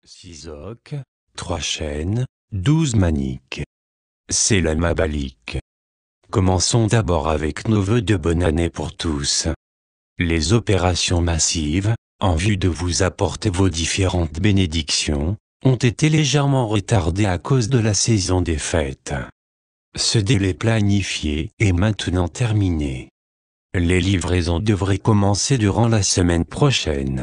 6 ocs, 3 chaînes, 12 maniques. C'est la Mabalique. Commençons d'abord avec nos vœux de bonne année pour tous. Les opérations massives, en vue de vous apporter vos différentes bénédictions, ont été légèrement retardées à cause de la saison des fêtes. Ce délai planifié est maintenant terminé. Les livraisons devraient commencer durant la semaine prochaine.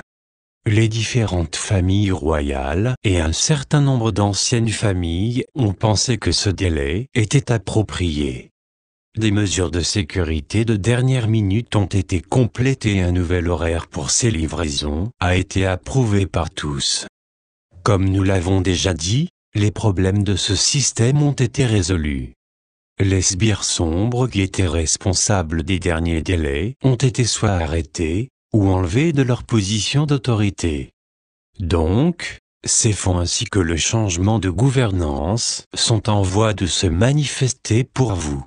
Les différentes familles royales et un certain nombre d'anciennes familles ont pensé que ce délai était approprié. Des mesures de sécurité de dernière minute ont été complétées et un nouvel horaire pour ces livraisons a été approuvé par tous. Comme nous l'avons déjà dit, les problèmes de ce système ont été résolus. Les sbires sombres qui étaient responsables des derniers délais ont été soit arrêtés, ou enlevés de leur position d'autorité. Donc, ces fonds ainsi que le changement de gouvernance sont en voie de se manifester pour vous.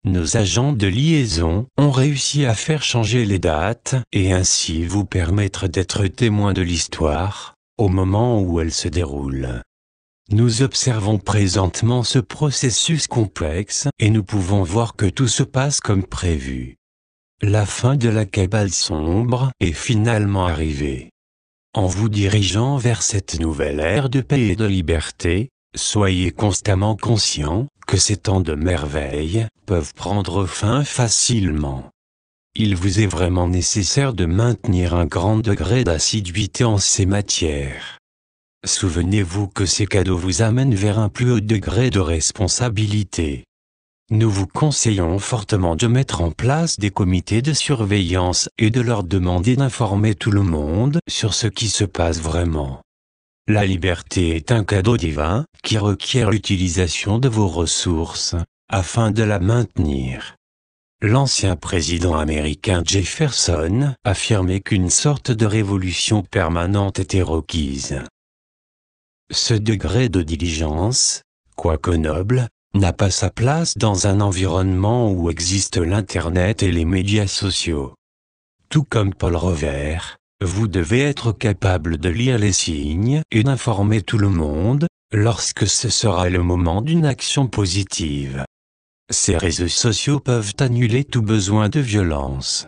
Nos agents de liaison ont réussi à faire changer les dates et ainsi vous permettre d'être témoin de l'histoire, au moment où elle se déroule. Nous observons présentement ce processus complexe et nous pouvons voir que tout se passe comme prévu. La fin de la cabale sombre est finalement arrivée. En vous dirigeant vers cette nouvelle ère de paix et de liberté, soyez constamment conscients que ces temps de merveille peuvent prendre fin facilement. Il vous est vraiment nécessaire de maintenir un grand degré d'assiduité en ces matières. Souvenez-vous que ces cadeaux vous amènent vers un plus haut degré de responsabilité. Nous vous conseillons fortement de mettre en place des comités de surveillance et de leur demander d'informer tout le monde sur ce qui se passe vraiment. La liberté est un cadeau divin qui requiert l'utilisation de vos ressources afin de la maintenir. L'ancien président américain Jefferson affirmait qu'une sorte de révolution permanente était requise. Ce degré de diligence, quoique noble, n'a pas sa place dans un environnement où existent l'Internet et les médias sociaux. Tout comme Paul Revere, vous devez être capable de lire les signes et d'informer tout le monde, lorsque ce sera le moment d'une action positive. Ces réseaux sociaux peuvent annuler tout besoin de violence.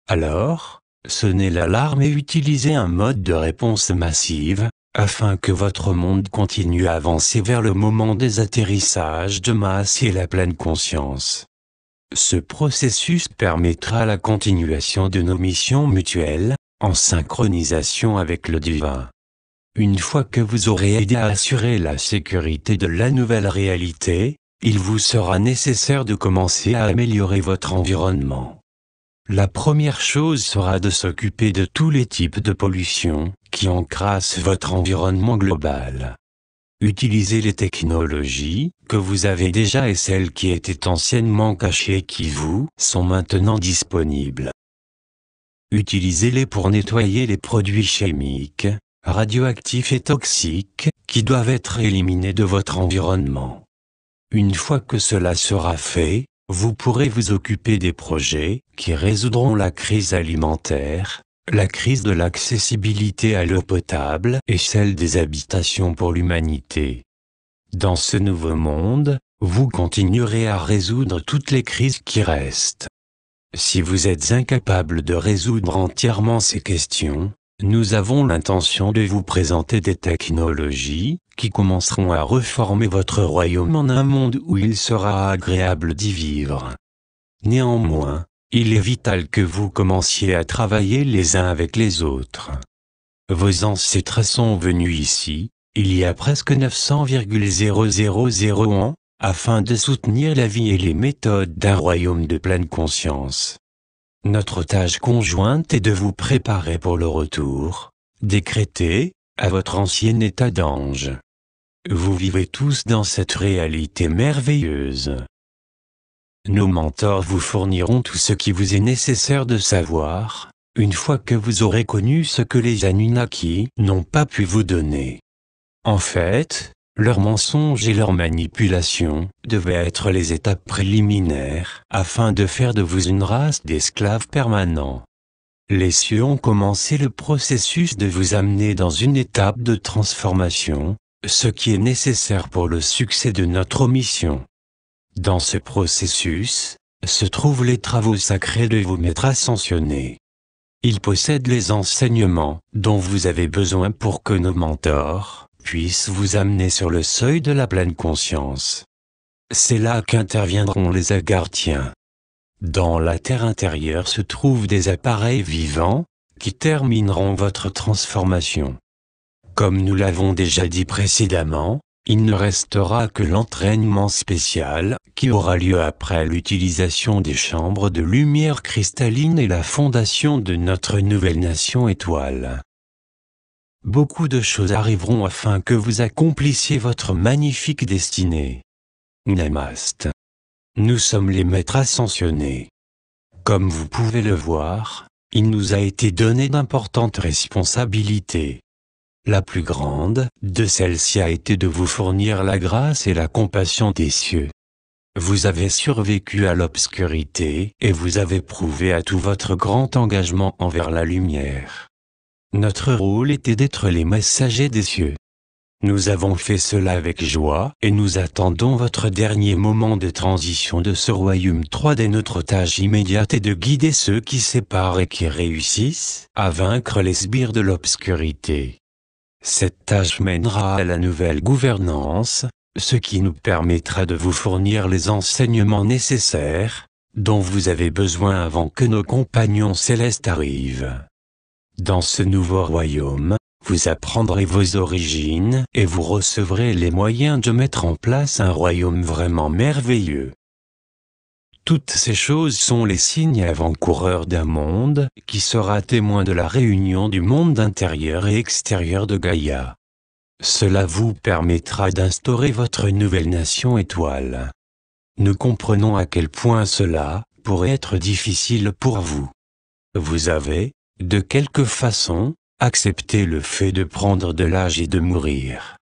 Alors, sonnez l'alarme et utilisez un mode de réponse massive, afin que votre monde continue à avancer vers le moment des atterrissages de masse et la pleine conscience. Ce processus permettra la continuation de nos missions mutuelles, en synchronisation avec le divin. Une fois que vous aurez aidé à assurer la sécurité de la nouvelle réalité, il vous sera nécessaire de commencer à améliorer votre environnement. La première chose sera de s'occuper de tous les types de pollution qui encrassent votre environnement global. Utilisez les technologies que vous avez déjà et celles qui étaient anciennement cachées qui vous sont maintenant disponibles. Utilisez-les pour nettoyer les produits chimiques, radioactifs et toxiques qui doivent être éliminés de votre environnement. Une fois que cela sera fait, vous pourrez vous occuper des projets qui résoudront la crise alimentaire, la crise de l'accessibilité à l'eau potable et celle des habitations pour l'humanité. Dans ce nouveau monde, vous continuerez à résoudre toutes les crises qui restent. Si vous êtes incapable de résoudre entièrement ces questions, nous avons l'intention de vous présenter des technologies qui commenceront à reformer votre royaume en un monde où il sera agréable d'y vivre. Néanmoins, il est vital que vous commenciez à travailler les uns avec les autres. Vos ancêtres sont venus ici, il y a presque 900,000 ans, afin de soutenir la vie et les méthodes d'un royaume de pleine conscience. Notre tâche conjointe est de vous préparer pour le retour, décrété, à votre ancien état d'ange. Vous vivez tous dans cette réalité merveilleuse. Nos mentors vous fourniront tout ce qui vous est nécessaire de savoir, une fois que vous aurez connu ce que les Anunnaki n'ont pas pu vous donner. En fait, leurs mensonges et leurs manipulations devaient être les étapes préliminaires afin de faire de vous une race d'esclaves permanents. Les cieux ont commencé le processus de vous amener dans une étape de transformation, ce qui est nécessaire pour le succès de notre mission. Dans ce processus, se trouvent les travaux sacrés de vos maîtres ascensionnés. Ils possèdent les enseignements dont vous avez besoin pour que nos mentors puissent vous amener sur le seuil de la pleine conscience. C'est là qu'interviendront les Agarthiens. Dans la terre intérieure se trouvent des appareils vivants qui termineront votre transformation. Comme nous l'avons déjà dit précédemment, il ne restera que l'entraînement spécial qui aura lieu après l'utilisation des chambres de lumière cristalline et la fondation de notre nouvelle nation étoile. Beaucoup de choses arriveront afin que vous accomplissiez votre magnifique destinée. Namaste. Nous sommes les maîtres ascensionnés. Comme vous pouvez le voir, il nous a été donné d'importantes responsabilités. La plus grande de celles-ci a été de vous fournir la grâce et la compassion des cieux. Vous avez survécu à l'obscurité et vous avez prouvé à tout votre grand engagement envers la lumière. Notre rôle était d'être les messagers des cieux. Nous avons fait cela avec joie et nous attendons votre dernier moment de transition de ce royaume 3D. Notre tâche immédiate est de guider ceux qui séparent et qui réussissent à vaincre les sbires de l'obscurité. Cette tâche mènera à la nouvelle gouvernance, ce qui nous permettra de vous fournir les enseignements nécessaires, dont vous avez besoin avant que nos compagnons célestes arrivent. Dans ce nouveau royaume, vous apprendrez vos origines et vous recevrez les moyens de mettre en place un royaume vraiment merveilleux. Toutes ces choses sont les signes avant-coureurs d'un monde qui sera témoin de la réunion du monde intérieur et extérieur de Gaïa. Cela vous permettra d'instaurer votre nouvelle nation étoile. Nous comprenons à quel point cela pourrait être difficile pour vous. Vous avez, de quelque façon, accepté le fait de prendre de l'âge et de mourir.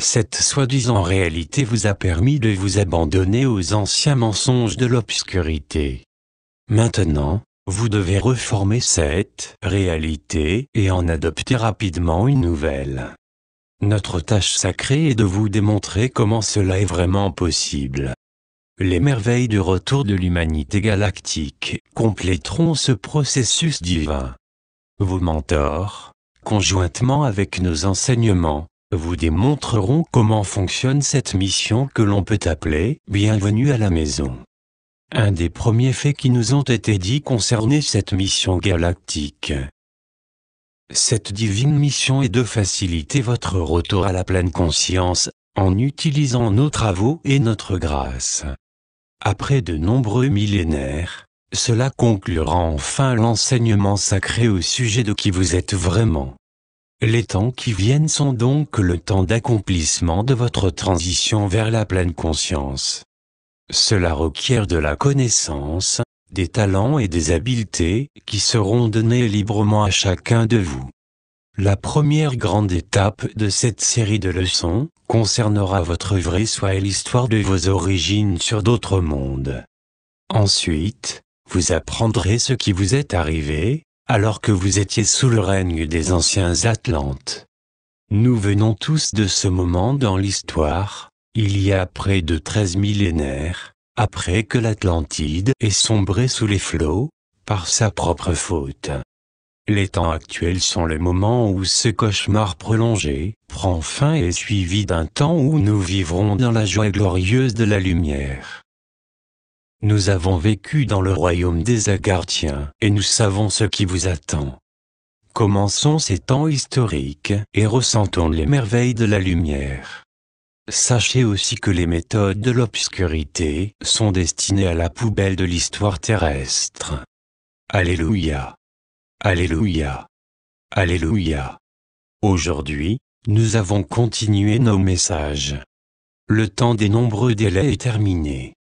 Cette soi-disant réalité vous a permis de vous abandonner aux anciens mensonges de l'obscurité. Maintenant, vous devez reformer cette réalité et en adopter rapidement une nouvelle. Notre tâche sacrée est de vous démontrer comment cela est vraiment possible. Les merveilles du retour de l'humanité galactique compléteront ce processus divin. Vos mentors, conjointement avec nos enseignements, vous démontreront comment fonctionne cette mission que l'on peut appeler « Bienvenue à la maison ». Un des premiers faits qui nous ont été dits concernait cette mission galactique. Cette divine mission est de faciliter votre retour à la pleine conscience, en utilisant nos travaux et notre grâce. Après de nombreux millénaires, cela conclura enfin l'enseignement sacré au sujet de qui vous êtes vraiment. Les temps qui viennent sont donc le temps d'accomplissement de votre transition vers la pleine conscience. Cela requiert de la connaissance, des talents et des habiletés qui seront donnés librement à chacun de vous. La première grande étape de cette série de leçons concernera votre vrai soi et l'histoire de vos origines sur d'autres mondes. Ensuite, vous apprendrez ce qui vous est arrivé, alors que vous étiez sous le règne des anciens Atlantes. Nous venons tous de ce moment dans l'histoire, il y a près de 13 millénaires, après que l'Atlantide ait sombré sous les flots, par sa propre faute. Les temps actuels sont le moment où ce cauchemar prolongé prend fin et est suivi d'un temps où nous vivrons dans la joie glorieuse de la lumière. Nous avons vécu dans le royaume des Agarthiens et nous savons ce qui vous attend. Commençons ces temps historiques et ressentons les merveilles de la lumière. Sachez aussi que les méthodes de l'obscurité sont destinées à la poubelle de l'histoire terrestre. Alléluia. Alléluia. Alléluia. Aujourd'hui, nous avons continué nos messages. Le temps des nombreux délais est terminé.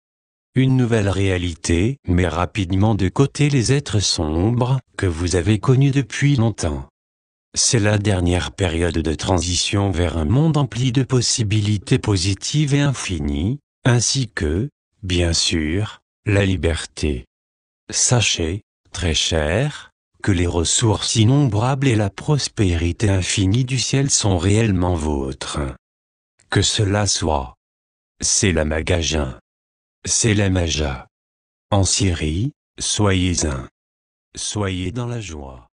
Une nouvelle réalité met rapidement de côté les êtres sombres que vous avez connus depuis longtemps. C'est la dernière période de transition vers un monde empli de possibilités positives et infinies, ainsi que, bien sûr, la liberté. Sachez, très cher, que les ressources innombrables et la prospérité infinie du ciel sont réellement vôtres. Que cela soit. C'est la Magasin. C'est la Maja. En Syrie, soyez un. Soyez dans la joie.